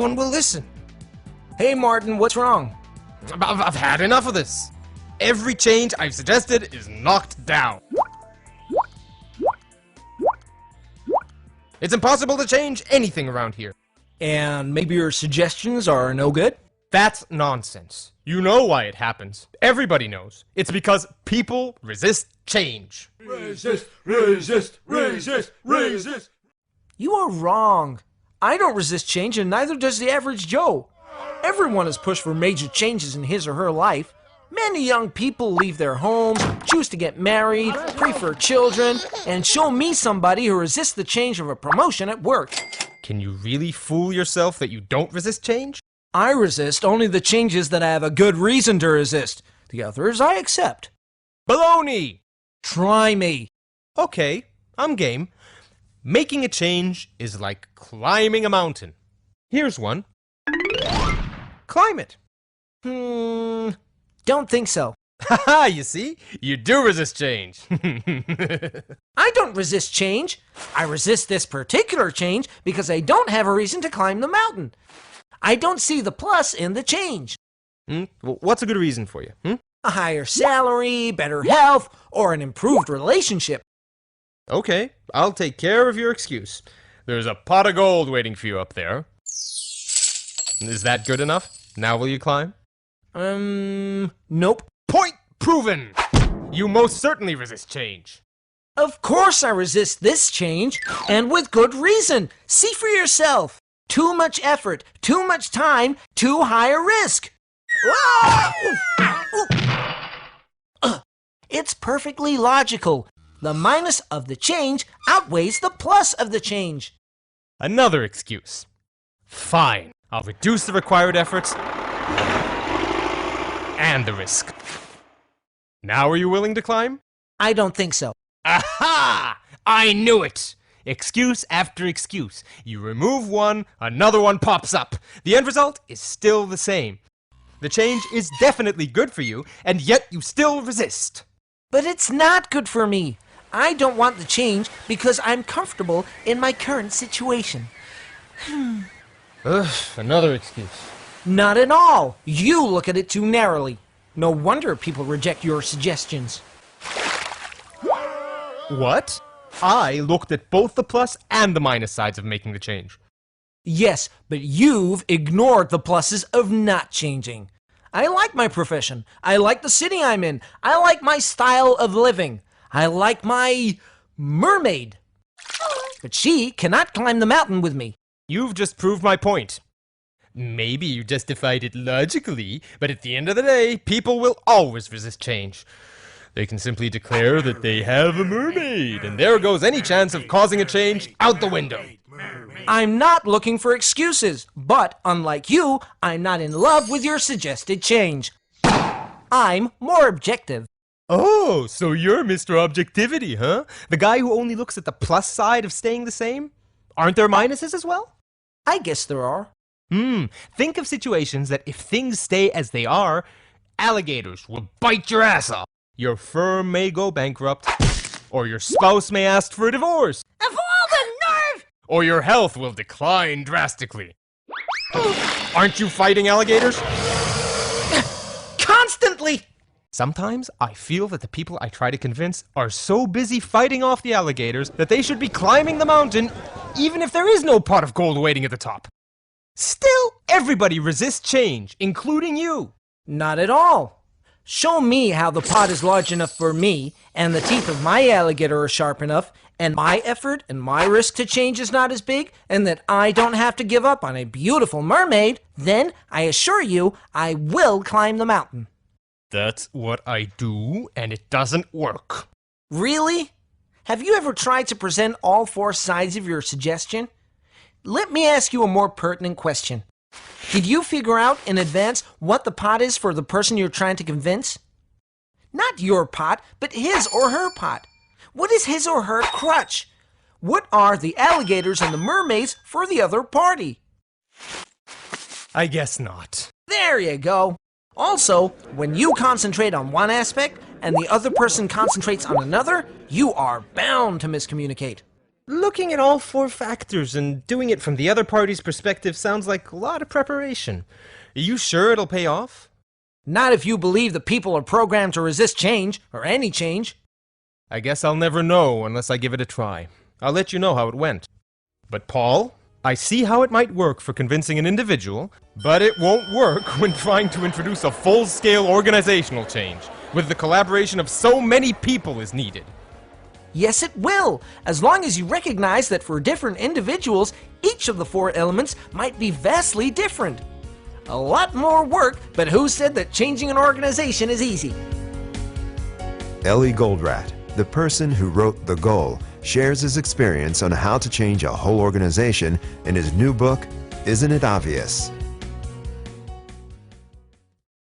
one will listen. Hey Martin, what's wrong? I've had enough of this. Every change I've suggested is knocked down. It's impossible to change anything around here. And maybe your suggestions are no good? That's nonsense. You know why it happens. Everybody knows. It's because people resist change. Resist, resist, resist, resist. You are wrong. I don't resist change, and neither does the average Joe. Everyone is pushed for major changes in his or her life. Many young people leave their homes, choose to get married, prefer children, and show me somebody who resists the change of a promotion at work. Can you really fool yourself that you don't resist change? I resist only the changes that I have a good reason to resist. The others I accept. Baloney! Try me. Okay, I'm game. Making a change is like climbing a mountain. Here's one. Climb it. Don't think so. Haha, you see? You do resist change. I don't resist change. I resist this particular change because I don't have a reason to climb the mountain. I don't see the plus in the change. Well, what's a good reason for you? A higher salary, better health, or an improved relationship. Okay, I'll take care of your excuse. There's a pot of gold waiting for you up there. Is that good enough? Now will you climb? Nope. Point proven! You most certainly resist change. Of course I resist this change, and with good reason. See for yourself. Too much effort, too much time, too high a risk. It's perfectly logical. The minus of the change outweighs the plus of the change. Another excuse. Fine, I'll reduce the required efforts and the risk. Now are you willing to climb? I don't think so. Aha! I knew it! Excuse after excuse. You remove one, another one pops up. The end result is still the same. The change is definitely good for you, and yet you still resist. But it's not good for me. I don't want the change because I'm comfortable in my current situation. Another excuse. Not at all. You look at it too narrowly. No wonder people reject your suggestions. What? I looked at both the plus and the minus sides of making the change. Yes, but you've ignored the pluses of not changing. I like my profession. I like the city I'm in. I like my style of living. I like my mermaid. But she cannot climb the mountain with me. You've just proved my point. Maybe you justified it logically, but at the end of the day, people will always resist change. They can simply declare that they have a mermaid, and there goes any chance of causing a change out the window. I'm not looking for excuses, but unlike you, I'm not in love with your suggested change. I'm more objective. Oh, so you're Mr. Objectivity, huh? The guy who only looks at the plus side of staying the same? Aren't there minuses as well? I guess there are. Think of situations that if things stay as they are, alligators will bite your ass off. Your firm may go bankrupt, or your spouse may ask for a divorce. Of all the nerve! Or your health will decline drastically. Aren't you fighting alligators? Constantly! Sometimes I feel that the people I try to convince are so busy fighting off the alligators that they should be climbing the mountain even if there is no pot of gold waiting at the top. Still, everybody resists change, including you. Not at all. Show me how the pot is large enough for me, and the teeth of my alligator are sharp enough, and my effort and my risk to change is not as big, and that I don't have to give up on a beautiful mermaid, then I assure you I will climb the mountain. That's what I do, and it doesn't work. Really? Have you ever tried to present all four sides of your suggestion? Let me ask you a more pertinent question. Did you figure out in advance what the pot is for the person you're trying to convince? Not your pot, but his or her pot. What is his or her crutch? What are the alligators and the mermaids for the other party? I guess not. There you go. Also, when you concentrate on one aspect and the other person concentrates on another, you are bound to miscommunicate. Looking at all four factors and doing it from the other party's perspective sounds like a lot of preparation. Are you sure it'll pay off? Not if you believe that people are programmed to resist change, or any change. I guess I'll never know unless I give it a try. I'll let you know how it went. But Paul, I see how it might work for convincing an individual, but it won't work when trying to introduce a full-scale organizational change, with the collaboration of so many people is needed. Yes, it will, as long as you recognize that for different individuals, each of the four elements might be vastly different. A lot more work, but who said that changing an organization is easy? Ellie Goldratt, the person who wrote The Goal, shares his experience on how to change a whole organization in his new book, Isn't It Obvious?